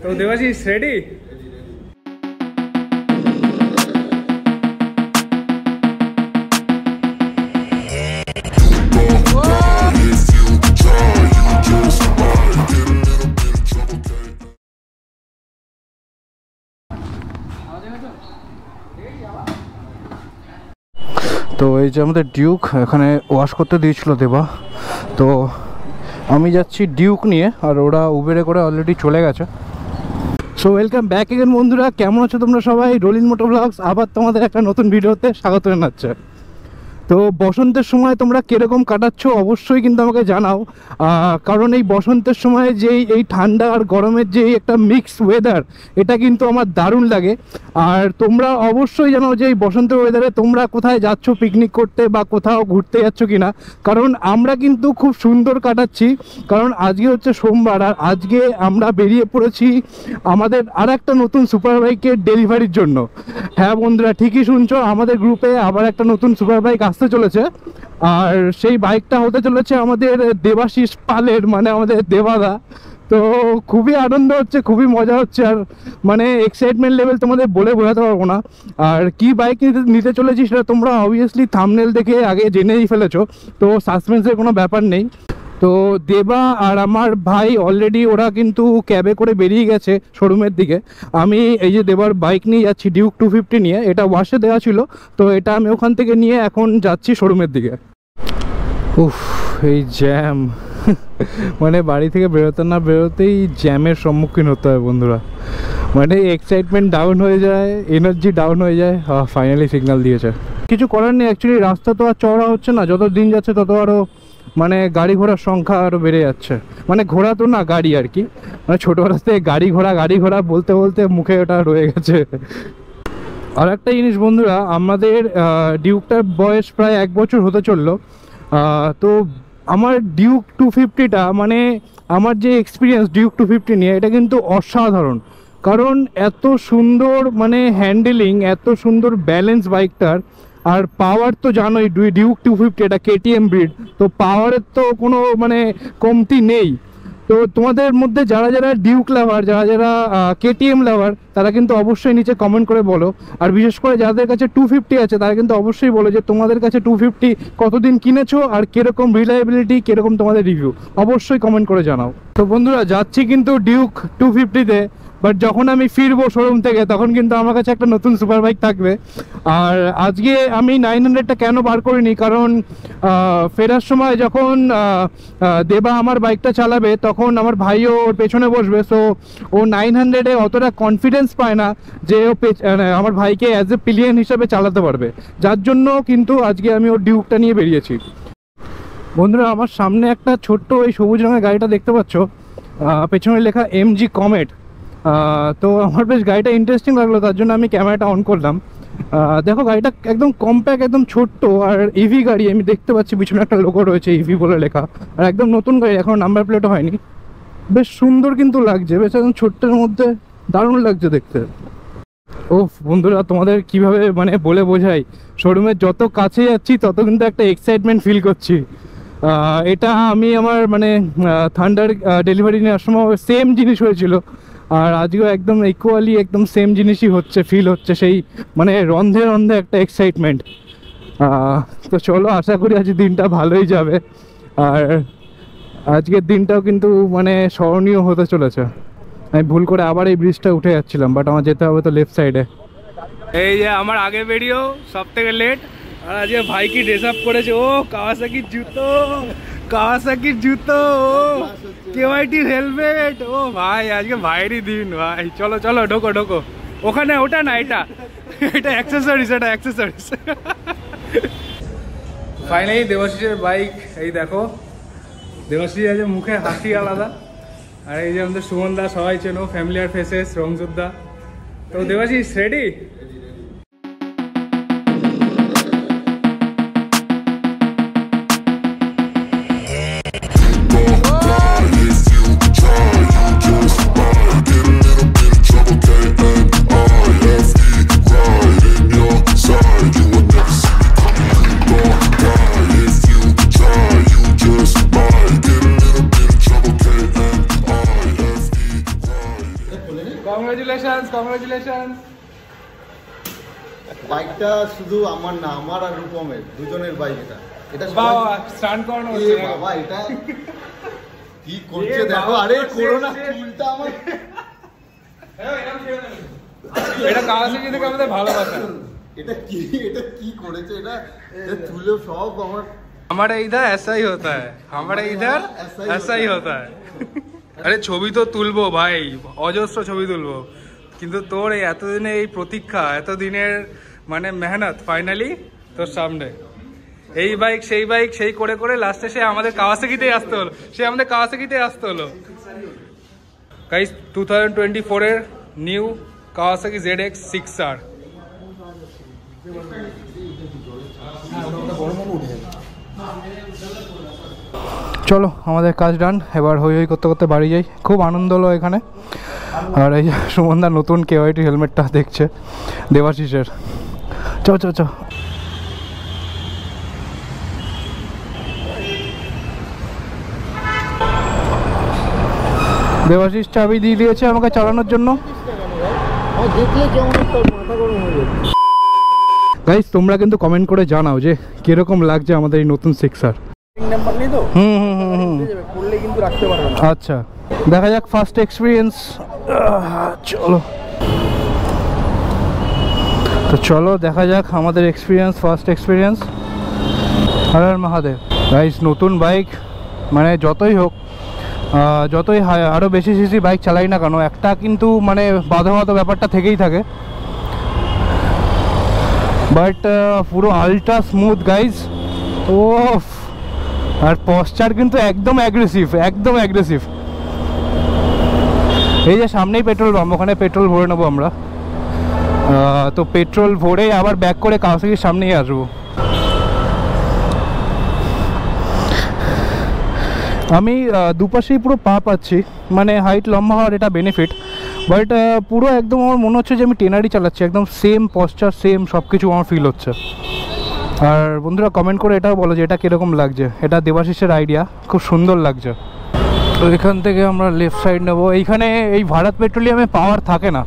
তো দেবাশিস রেডি? তো এই যে আমাদের ডিউক এখানে ওয়াশ করতে দিয়েছিল দেবা, তো আমি যাচ্ছি ডিউক নিয়ে, আর ওরা উবেরে করে অলরেডি চলে গেছে। সো ওয়েলকাম ব্যাক এগেন বন্ধুরা, কেমন আছো তোমরা সবাই? রোলিং মোটো ব্লগস আবার তোমাদের একটা নতুন ভিডিওতে স্বাগত জানাচ্ছে। তো বসন্তের সময় তোমরা কীরকম কাটাচ্ছ অবশ্যই কিন্তু আমাকে জানাও, কারণ এই বসন্তের সময় যেই এই ঠান্ডা আর গরমের যেই একটা মিক্স ওয়েদার, এটা কিন্তু আমার দারুণ লাগে। আর তোমরা অবশ্যই জানাও যে এই বসন্তের ওয়েদারে তোমরা কোথায় যাচ্ছ পিকনিক করতে বা কোথাও ঘুরতে যাচ্ছ কি না, কারণ আমরা কিন্তু খুব সুন্দর কাটাচ্ছি। কারণ আজকে হচ্ছে সোমবার, আর আজকে আমরা বেরিয়ে পড়েছি আমাদের আর একটা নতুন সুপার বাইকের ডেলিভারির জন্য। হ্যাঁ বন্ধুরা, ঠিকই শুনছো, আমাদের গ্রুপে আবার একটা নতুন সুপার বাইক আসতে চলেছে, আর সেই বাইকটা হতে চলেছে আমাদের দেবাশিস পালের, মানে আমাদের দেবাদা। তো খুবই আনন্দ হচ্ছে, খুবই মজা হচ্ছে, আর মানে এক্সাইটমেন্ট লেভেল তোমাদের বলে বোঝাতে পারবো না। আর কি বাইক নিতে চলেছি সেটা তোমরা অবভিয়াসলি থাম্বনেল দেখে আগে জেনেই ফেলেছো, তো সাসপেন্সের কোনো ব্যাপার নেই। তো দেবা আর আমার ভাই অলরেডি ওরা কিন্তু ক্যাবে করে বেরিয়ে গেছে শোরুমের দিকে। আমি এই যে দেবার বাইক নিয়ে যাচ্ছি, ডিউক 250 নিয়ে, এটা ওয়াশে দেওয়া ছিল, তো এটা আমি ওখান থেকে নিয়ে এখন যাচ্ছি শোরুমের দিকে। উফ, এই জ্যাম মানে বাড়ি থেকে বেরোতে না বেরোতেই জ্যামের সম্মুখীন হতে হয় বন্ধুরা। মানে এক্সাইটমেন্ট ডাউন হয়ে যায়, এনার্জি ডাউন হয়ে যায়। ফাইনালি সিগন্যাল দিয়েছে, কিছু করার নেই। অ্যাকচুয়ালি রাস্তা তো আর চওড়া হচ্ছে না, যত দিন যাচ্ছে তত আরও মানে গাড়ি ঘোড়ার সংখ্যা আরও বেড়ে যাচ্ছে। মানে ঘোড়া তো না, গাড়ি আর কি, মানে ছোটোবেলা থেকে গাড়ি ঘোড়া বলতে বলতে মুখে ওটা রয়ে গেছে। আর একটা জিনিস বন্ধুরা, আমাদের ডিউকটার বয়স প্রায় 1 বছর হতে চললো। তো আমার ডিউক 250টা, মানে আমার যে এক্সপিরিয়েন্স ডিউক 250 নিয়ে, এটা কিন্তু অসাধারণ। কারণ এত সুন্দর মানে হ্যান্ডেলিং, এত সুন্দর ব্যালেন্স বাইকটার, আর পাওয়ার তো জানোই, ডিউক 250 এটা কেটিএম ব্রিড, তো পাওয়ারের তো কোনো মানে কমতি নেই। তো তোমাদের মধ্যে যারা যারা ডিউক লাভার, যারা যারা কেটিএম লাভার, তারা কিন্তু অবশ্যই নিচে কমেন্ট করে বলো। আর বিশেষ করে যাদের কাছে 250 আছে তারা কিন্তু অবশ্যই বলো যে তোমাদের কাছে 250 কতদিন কিনেছো আর কীরকম রিলায়েবিলিটি, কীরকম তোমাদের রিভিউ, অবশ্যই কমেন্ট করে জানাও। তো বন্ধুরা, যাচ্ছি কিন্তু ডিউক 250-তে, বাট যখন আমি ফিরবো শোরুম থেকে তখন কিন্তু আমার কাছে একটা নতুন সুপার বাইক থাকবে। আর আজকে আমি 900টা কেন বার করিনি, কারণ ফেরার সময় যখন দেবা আমার বাইকটা চালাবে তখন আমার ভাইও ওর পেছনে বসবে, সো ও 900-এ অতটা কনফিডেন্স পায় না যে ও আমার ভাইকে অ্যাজ এ পিলিয়ন হিসাবে চালাতে পারবে, যার জন্য কিন্তু আজকে আমি ওর ডিউকটা নিয়ে বেরিয়েছি। বন্ধুরা, আমার সামনে একটা ছোট্ট এই সবুজ রঙের গাড়িটা দেখতে পাচ্ছ, পেছনে লেখা MG কমেট। তো আমার বেশ গাড়িটা ইন্টারেস্টিং লাগলো, তার জন্য আমি ক্যামেরাটা অন করলাম। দেখো গাড়িটা একদম কম্প্যাক্ট, একদম ছোট্ট, আর ইভি গাড়ি। আমি দেখতে পাচ্ছি পিছনে একটা লোগো রয়েছে ইভি বলে লেখা, আর একদম নতুন গাড়ি, এখন নাম্বার প্লেটও হয়নি। বেশ সুন্দর কিন্তু লাগছে, বেশ একদম ছোট্টের মধ্যে দারুণ লাগছে দেখতে। ও বন্ধুরা, তোমাদের কিভাবে মানে বলে বোঝাই, শোরুমের যত কাছে যাচ্ছি তত কিন্তু একটা এক্সাইটমেন্ট ফিল করছি। এটা আমি আমার মানে থান্ডার ডেলিভারি নেওয়ার সময় সেম জিনিস হয়েছিল, আর আজকেও একদম ইকুয়ালি একদম সেম জিনিসই হচ্ছে, ফিল হচ্ছে সেই মানে রন্ধে রন্ধে একটা এক্সাইটমেন্ট। তো চলো, আশা করি আজ দিনটা ভালোই যাবে, আর আজকের দিনটাও কিন্তু মানে স্মরণীয় হতে চলেছে। আমি ভুল করে আবার এই ব্রিজটা উঠে যাচ্ছিলাম, বাট আমার যেতে হবে তো লেফট সাইডে। এই যে আমার আগে ভিডিও সব থেকে লেট, আর আজকে ভাই কি ড্রেস আপ করেছে। ও কাওয়াসাকির জুতো, কাওয়াসাকির জুতো, কেওয়াইটির হেলমেট। ও ভাই, আজকে ভাইয়েরই দিন ভাই। চলো চলো, ঢোকো ঢোকো। ওখানে ওটা না, এটা এটা অ্যাক্সেসরিজ, এটা অ্যাক্সেসরিজ। ফাইনালি দেবাশিসের বাইক, এই দেখো। দেবাশিস আছে, মুখে হাসি আলাদা। আর এই যে আমাদের সুমন দা, সবাই চেনো, ফ্যামিলিয়ার ফেসেস, রংযোদ্ধা। তো দেবাশিস রেডি? কংগ্রাচুলেশনস। বাইকটা শুধু আমার না, আমার আর রূপমের দুজনের বাইক এটা। এটা বাবা স্টান্ট করানো হচ্ছে বাবা, এটা কি করছে দেখো। আরে করোনা চুলটা আমার, এটা কাওয়াসাকি থেকে আমাদের ভালোবাসা। এটা কি করেছে এটা চুলে সব আমার। हमारा इधर ऐसा ही होता है, हमारा इधर ऐसा ही होता है। আরে ছবি তো তুলবো ভাই, অজস্র ছবি তুলবো, কিন্তু তোর এই এতদিনের এই প্রতীক্ষা, এতদিনের মানে মেহনত ফাইনালি তোর সামনে। এই বাইক সেই বাইক সেই করে করে লাস্টে সে আমাদের কাওয়াসাকিতেই আসতে হলো। গাইস 2024 এর নিউ কাওয়াসাকি ZX 6R। চলো আমাদের কাজ ডান, এবার হই হই করতে করতে বাড়ি যাই। খুব আনন্দ হলো এখানে। আর এই যে সুমনদা নতুন KYT হেলমেটটা দেখছে দেবাশিসের। চ দেবাশিস চাবি দিয়ে দিয়েছে আমাকে চালানোর জন্য। গাইস তোমরা কিন্তু কমেন্ট করে জানাও যে কিরকম লাগছে আমাদের এই নতুন 6R। আচ্ছা দেখা যাক ফার্স্ট এক্সপিরিয়েন্স। চলো দেখা যাক আমাদের first experience. Har Har Mahadev. Guys নতুন বাইক মানে যতই হোক, যতই আরও বেশি সিসি বাইক চালাই না কেন, একটা কিন্তু মানে বাধা ব্যাপারটা থেকেই থাকে। বাট পুরো আলট্রা স্মুথ গাইজ। ও আর পশ্চার কিন্তু একদম অ্যাগ্রেসিভ। এই যে সামনেই পেট্রোল পাম্প, ওখানে পেট্রোল ভরে নেবো আমরা। তো পেট্রোল ভরে আবার ব্যাক করে কাওয়াসাকির সামনেই আসবো। আমি দুপাশেই পুরো পা পাচ্ছি, মানে হাইট লম্বা হওয়ার এটা বেনিফিট। বাট পুরো একদম আমার মনে হচ্ছে যে আমি টেনারি চালাচ্ছি, একদম সেম পশ্চার সেম সব কিছু আমার ফিল হচ্ছে। আর বন্ধুরা কমেন্ট করে এটাও বলো যে এটা কীরকম লাগছে। এটা দেবাশিসের আইডিয়া, খুব সুন্দর লাগছে। তো এখান থেকে আমরা লেফট সাইড নেবো। এইখানে এই ভারত পেট্রোলিয়ামে পাওয়ার থাকে না,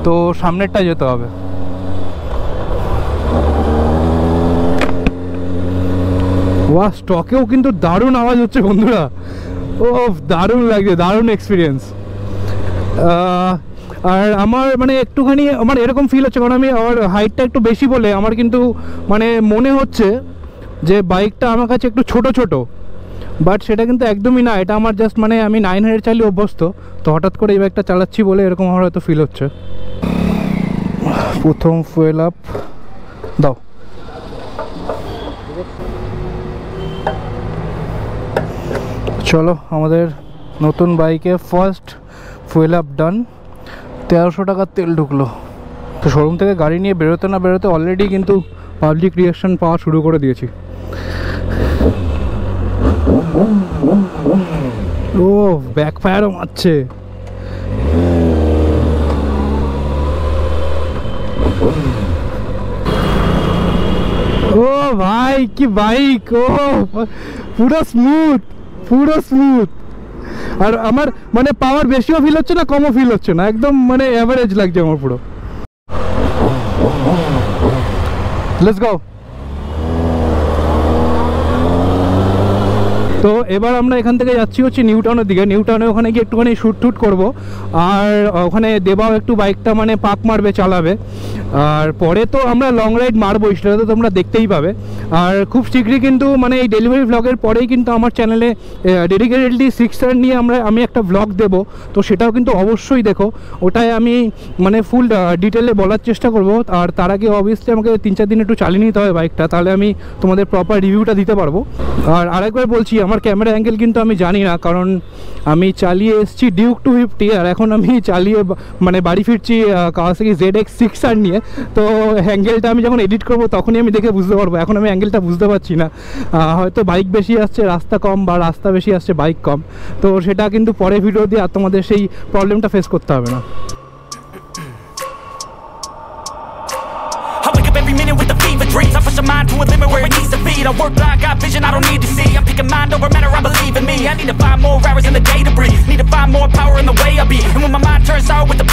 তো সামনেরটা যেতে হবে। ওয়া স্টকেও কিন্তু দারুণ আওয়াজ হচ্ছে বন্ধুরা। ও দারুণ লাগছে, দারুণ এক্সপিরিয়েন্স। আর আমার মানে একটুখানি আমার এরকম ফিল হচ্ছে, কারণ আমি আমার হাইটটা একটু বেশি বলে আমার কিন্তু মানে মনে হচ্ছে যে বাইকটা আমার কাছে একটু ছোট। বাট সেটা কিন্তু একদমই না, এটা আমার জাস্ট মানে আমি 900 চালিয়ে অভ্যস্ত, তো হঠাৎ করে এই বাইকটা চালাচ্ছি বলে এরকম আমার হয়তো ফিল হচ্ছে। প্রথম ফুয়েল আপ দাও। চলো আমাদের নতুন বাইকে ফার্স্ট ফুয়েল আপ ডান। 1300 টাকার তেল ঢুকলো। তো শোরুম থেকে গাড়ি নিয়ে বেরোতে না বেরোতে অলরেডি কিন্তু পাবলিক রিয়াকশন পাওয়া শুরু করে দিয়েছি। ও ব্যাকফায়ারও মারছে। ও ভাই কি বাইক, ও পুরো স্মুথ। আর আমার মানে পাওয়ার বেশিও ফিল হচ্ছে না, কমও ফিল হচ্ছে না, একদম মানে অ্যাভারেজ লাগছে আমার পুরো। Let's go. তো এবার আমরা এখান থেকে যাচ্ছি হচ্ছে নিউ টাউনের দিকে। নিউ টাউনে ওখানে গিয়ে একটুখানি শ্যুট করবো। আর ওখানে দেবাও একটু বাইকটা মানে পাক মারবে, চালাবে। আর পরে তো আমরা লং রাইড মারবো, সেটা তো তোমরা দেখতেই পাবে। আর খুব শীঘ্রই কিন্তু মানে এই ডেলিভারি ভ্লগের পরেই কিন্তু আমার চ্যানেলে ডেডিকেটেডলি 6R নিয়ে আমি একটা ভ্লগ দেবো, তো সেটাও কিন্তু অবশ্যই দেখো। ওটাই আমি মানে ফুল ডিটেলে বলার চেষ্টা করব। আর তার আগে অবভিয়াসলি আমাকে 3-4 দিন একটু চালিয়ে নিতে হবে বাইকটা, তাহলে আমি তোমাদের প্রপার রিভিউটা দিতে পারবো। আর আরেকবার বলছি, আমার ক্যামেরা অ্যাঙ্গেল কিন্তু আমি জানি না, কারণ আমি চালিয়ে এসেছি ডিউক 250 আর এখন আমি চালিয়ে মানে বাড়ি ফিরছি কাওয়াসাকি ZX 6R নিয়ে। তো অ্যাঙ্গেলটা আমি যখন এডিট করবো তখনই আমি দেখে বুঝতে পারবো। এখন আমি অ্যাঙ্গেলটা বুঝতে পারছি না, হয়তো বাইক বেশি আসছে রাস্তা কম, বা রাস্তা বেশি আসছে বাইক কম। তো সেটা কিন্তু পরে ভিডিও দিয়ে আর তোমাদের সেই প্রবলেমটা ফেস করতে হবে না। Every minute with the fever dreams, I push a mind to a limit where it needs to be. I work blind, got vision I don't need to see. I'm picking mind over matter, I believe in me. I need to find more hours in the day to breathe. Need to find more power in the way I be. And when my mind turns out with the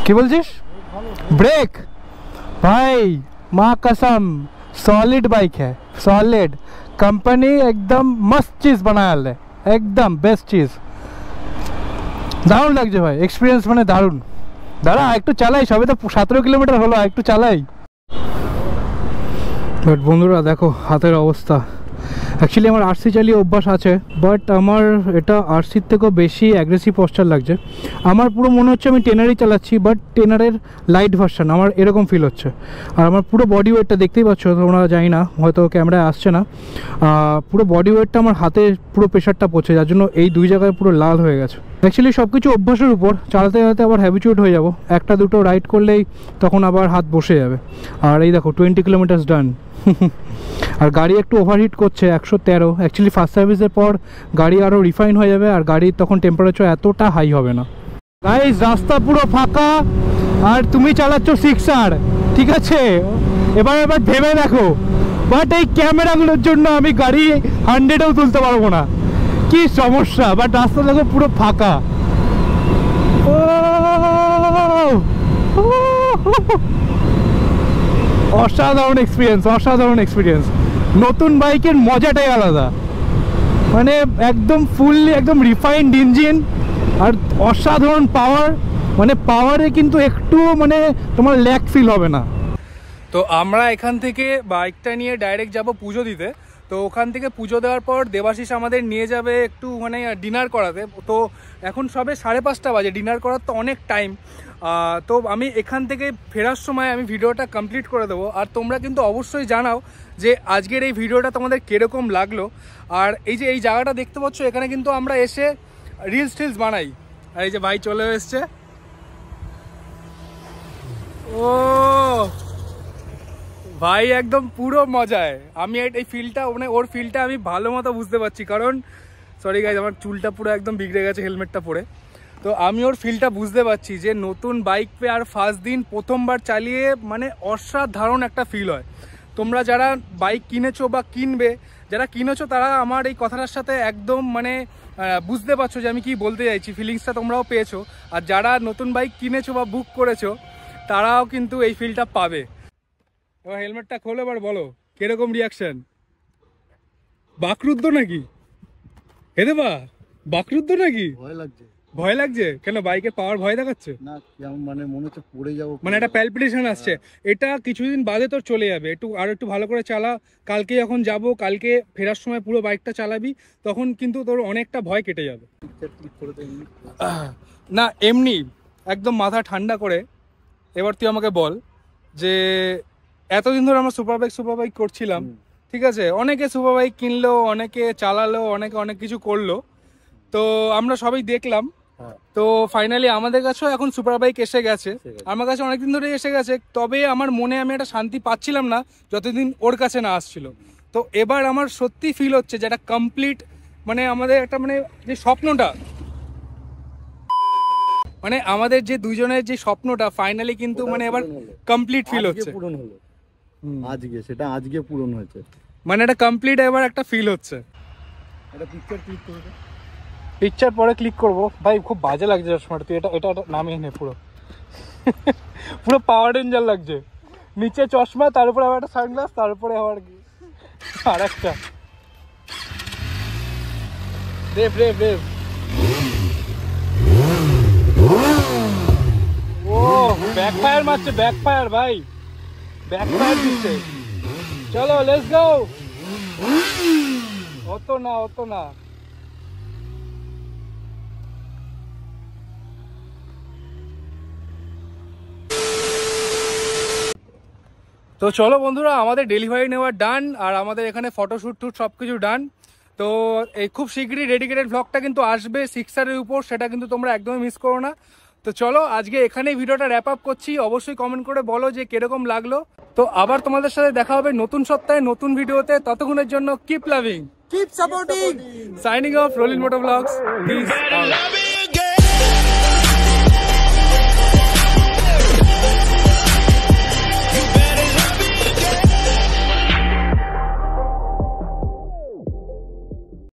কি বলছিস? Break ভাই মা कसम solid bike है, solid company एकदम मस्त चीज बनाया है, एकदम बेस्ट चीज। দারুণ লাগছে ভাই, এক্সপিরিয়েন্স মানে দারুণ। দাঁড়া একটু চালাই, সবে তো 17 কিলোমিটার হলো, একটু চালাই। বাট বন্ধুরা দেখো হাতের অবস্থা। অ্যাকচুয়ালি আমার আরসি চালিয়ে অভ্যাস আছে, বাট আমার এটা আরসির থেকেও বেশি অ্যাগ্রেসিভ পশ্চার লাগছে। আমার পুরো মনে হচ্ছে আমি টেনারই চালাচ্ছি, বাট টেনারের লাইট ভার্সন আমার এরকম ফিল হচ্ছে। আর আমার পুরো বডি ওয়েটটা দেখতেই পাচ্ছ তোমরা, জানি না হয়তো ক্যামেরায় আসছে না, পুরো বডি ওয়েটটা আমার হাতে পুরো প্রেশারটা পড়ছে, যার জন্য এই দুই জায়গায় পুরো লাল হয়ে গেছে। অ্যাকচুয়ালি সব কিছু অভ্যাসের উপর, চালাতে চালাতে আবার হ্যাবিচুয়েট হয়ে যাবো, একটা দুটো রাইড করলেই তখন আবার হাত বসে যাবে। আর এই দেখো 20 কিলোমিটার্স ডান। আর গাড়ি একটু ওভারহিট করছে 113। অ্যাকচুয়ালি ফার্স্ট সার্ভিসের পর গাড়ি আরও রিফাইন হয়ে যাবে, আর গাড়ির তখন টেম্পারেচার এতটা হাই হবে না। গাইস রাস্তা পুরো ফাঁকা, আর তুমি চালাচ্ছ 6R, ঠিক আছে? এবার ভেবে দেখো, বাট এই ক্যামেরাগুলোর জন্য আমি গাড়ি 100-এও তুলতে পারবো না, কি সমস্যা। বাট রাস্তা দেখো পুরো ফাঁকা। অসাধারণ এক্সপিরিয়েন্স, অসাধারণ এক্সপিরিয়েন্স। নতুন বাইকের মজাটাই আলাদা, মানে একদম ফুললি একদম রিফাইন্ড ইঞ্জিন আর অসাধারণ পাওয়ার, মানে পাওয়ারে কিন্তু একটু মানে তোমার ল্যাক ফিল হবে না। তো আমরা এখান থেকে বাইকটা নিয়ে ডাইরেক্ট যাব পুজো দিতে। তো ওখান থেকে পুজো দেওয়ার পর দেবাশিস আমাদের নিয়ে যাবে একটু মানে ডিনার করাতে। তো এখন সবে 5:30 বাজে, ডিনার করার তো অনেক টাইম। তো আমি এখান থেকে ফেরার সময় আমি ভিডিওটা কমপ্লিট করে দেবো। আর তোমরা কিন্তু অবশ্যই জানাও যে আজকের এই ভিডিওটা তোমাদের কীরকম লাগলো। আর এই যে এই জায়গাটা দেখতে পাচ্ছ, এখানে কিন্তু আমরা এসে রিলস টিলস বানাই। আর এই যে ভাই চলে এসছে, ও ভাই একদম পুরো মজায়। আমি এই ফিলটা মানে ওর ফিলটা আমি ভালো মতো বুঝতে পারছি, কারণ সরি গাইজ আমার চুলটা পুরো একদম বিগড়ে গেছে হেলমেটটা পরে। তো আমি ওর ফিলটা বুঝতে পারছি যে নতুন বাইক পে আর ফার্স্ট দিন প্রথমবার চালিয়ে মানে অসাধারণ একটা ফিল হয়। তোমরা যারা বাইক কিনেছো বা কিনবে, যারা কিনেছো তারা আমার এই কথাটার সাথে একদম মানে বুঝতে পারছো যে আমি কি বলতে চাইছি, ফিলিংসটা তোমরাও পেয়েছো। আর যারা নতুন বাইক কিনেছো বা বুক করেছো তারাও কিন্তু এই ফিলটা পাবে। এবার হেলমেটটা খোলো, এবার বলো কিরকম রিয়াকশন। বাকরুদ্ধ নাকি? হেদে বা বাকরুদ্ধ নাকি? ভয় লাগছে। ভয় লাগছে কেন? বাইকের পাওয়ার ভয় দেখাচ্ছে না, কেমন মানে মনে হচ্ছে পড়ে যাবো, মানে একটা প্যালপিটেশন আসছে। এটা কিছুদিন বাদে তোর চলে যাবে, একটু ভালো করে চালা। কালকে যখন যাব, কালকে ফেরার সময় পুরো বাইকটা চালাবি, তখন কিন্তু তোর অনেকটা ভয় কেটে যাবে। না এমনি একদম মাথা ঠান্ডা করে এবার তুই আমাকে বল যে এতদিন ধরে আমরা সুপার বাইক করছিলাম, ঠিক আছে? অনেকে সুপার বাইক কিনলো, অনেকে চালালো, অনেকে অনেক কিছু করলো, তো আমরা সবাই দেখলাম। তো ফাইনালি আমাদের কাছেও এখন সুপার বাইক এসে গেছে, আমার কাছে অনেকদিন ধরে এসে গেছে। তবে আমার মনে আমি একটা শান্তি পাচ্ছিলাম না যতদিন ওর কাছে না আসছিল। তো এবার আমার সত্যি ফিল হচ্ছে যে একটা কমপ্লিট মানে আমাদের একটা মানে যে স্বপ্নটা, মানে আমাদের যে দুজনের যে স্বপ্নটা ফাইনালি কিন্তু মানে এবার কমপ্লিট ফিল হচ্ছে। পূরণ হলো আজকে, সেটা আজকে পূরণ হয়েছে, মানে এটা কমপ্লিট এবার একটা ফিল হচ্ছে। একটা পিকচার ক্লিক করে দে। পিকচার পরে ক্লিক করবো। ভাই খুব বাজে লাগছে চশমাটা, তুই এটা নামিয়ে নে। পুরো পাওয়ার রেঞ্জার লাগছে। নিচে চশমা, তার উপরে আবার একটা সানগ্লাস, তারপরে আবার আর একটা রেভ। ও ব্যাকফায়ার মারছে, ব্যাকফায়ার ভাই, ব্যাকফায়ার দিচ্ছে। চলো লেটস গো। অত না তো চলো বন্ধুরা, আমাদের ডেলিভারি নেওয়া ডান, আর আমাদের এখানে ফটোশ্যুট সব কিছু ডান। তো এই খুব শীঘ্রই ডেডিকেটেড ভ্লগটা কিন্তু আসবে 6R-এর উপর, সেটা কিন্তু তোমরা একদমই মিস করো না। তো চলো আজকে এখানেই ভিডিওটা র্যাপ আপ করছি। অবশ্যই কমেন্ট করে বলো যে কিরকম লাগলো। তো আবার তোমাদের সাথে দেখা হবে নতুন সপ্তাহে নতুন ভিডিওতে। ততক্ষণের জন্য keep loving, keep supporting, signing off, Rolling Moto Vlogs, peace out.